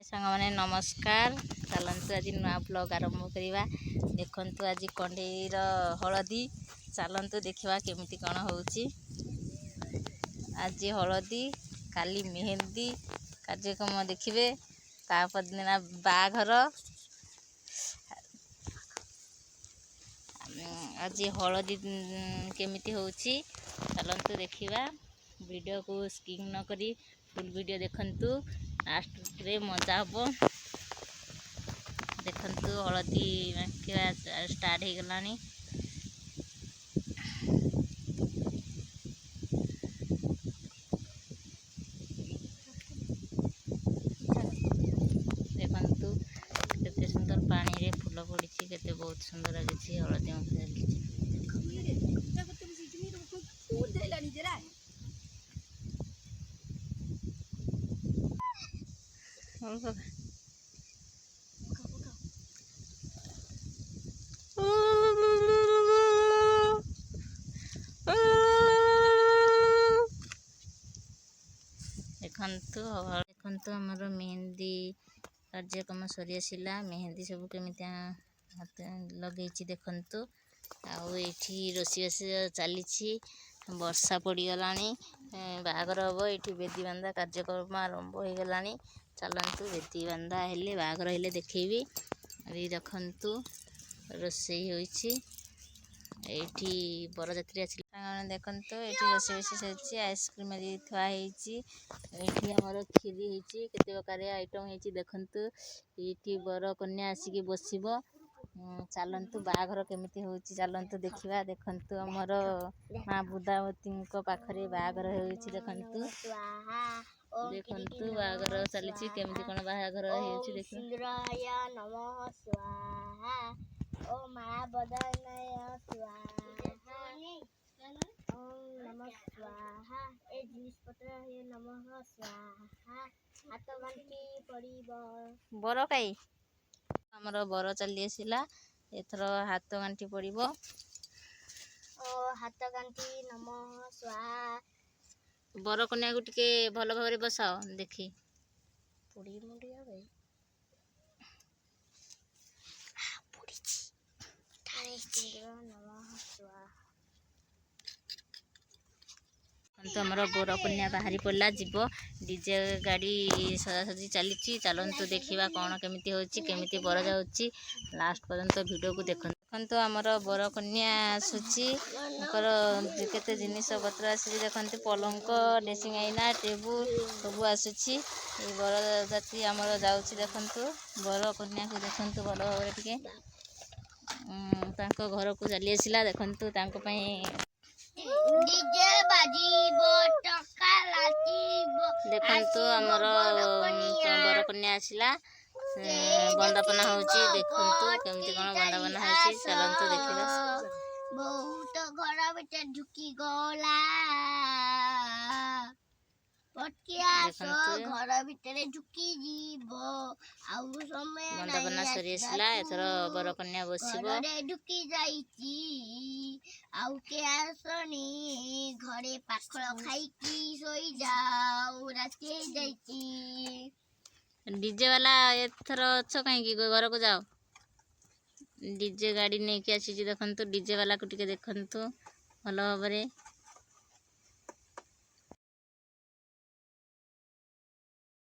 सांगमाने नमस्कार। चलतु आज नुआ ब्लॉग आरंभ करवा। देखंतु आज कंडेईर हलदी चलतु देखा केमिति कौन होउची। आज हलदी काली मेहंदी कार्यक्रम देखिए। तापरदिन बाघर आज हलदी केमिति होउची चलतु देखा। वीडियो को स्किप न करी फुल वीडियो देखंतु। लास्ट रे मजा हम देखंतु। हलदी माखिवा स्टार्ट हो गलानी। देखंतु केते सुंदर पानी रे फूल पड़ी, केते बहुत सुंदर लगी। हलदी देखंतु हमर मेहंदी कार्यक्रम सरी आसिला। मेहंदी सब केमिति हाथ लगे देखंतु। आउ एठी रोषेई चली वर्षा पड़गलानी। बागर हम ये बेदी बांधा कार्यक्रम आरंभ हो गलानी। चलतु बेदी बांधा हेले बागर हेले देखेबी। अभी देखंतु रोषेई होइछि। एठी बरजात्री आछि। देखंतु एठी रोषेई होइछि। आइसक्रीम थुआ होइछि। एठी हमर खीरी होइछि। केते प्रकार आइटम होइछि देखंतु। एठी बर कन्या आसिकी बसिबो। चलतु बाघर केमिति होउछि चलतु देखिबा। देखंतु हमर मां बुदावती को पाखरे बाघर होइछि देखंतु। देखंतु बाघर चलिछि केमिति कोन बाघर होइछि देखु। इंद्राय नमः स्वाहा। ओ मां बदनाय स्वाहा। ओम नमः स्वाहा। ए जिनिस पत्र हे नमः स्वाहा। हाथ गंठी पड़िबो बर काई हमर बर चली आसिला। एथर हाथ गंठी पड़िबो। ओ हाथ गंठी नमः स्वाहा। बर कन्या को टिके भल भाबरे बसाओ देखी। पुड़ी मुड़ी आवे पुड़ीची ठारेची नमः स्वाहा। तो हमर बर कन्या बाहरी पड़ला जीव। डीजे गाड़ी सजासजी चली। चलतु देखिबा कौन केमिति होछि, केमिति बर जाउछि। लास्ट पर्यंत वीडियो को देखंतु। हमर बर कन्या आसुछि। केते जिनिस पत्र आसी देखंतु। पलंक, ड्रेसिंग आईना, टेबुल सब आसुछि। ए बर जाति हमर जाउछि देखंतु। बर कन्या को देखंतु भल भाबरे टिके तांको घर को चली आसिला देखंतु। तांको पई डीजे बाजीबो टका लाचिबो। देखंतु हमर बर कन्या आसिला। बंदापना होची देखंतु केमिति कोन बंदापना होची। चलंतु देखिबा। बहुत घर बेटे ढुकी गला पटकिया सो घर भीतर ढुकी जीवो। आउ समय बंदापना सरी आसिला। एथर बर कन्या बसिबो। घरे ढुकी जाईची आउ के आसनी घरे पाखळ खाईकी सोई जाऊ राती जाईची। डीजे वाला एथर अच्छ कहीं घर को जाओ। डीजे गाड़ी नहीं कि आसी देखंतु। डीजे वाला को टिके देखंतु भल भाबरे।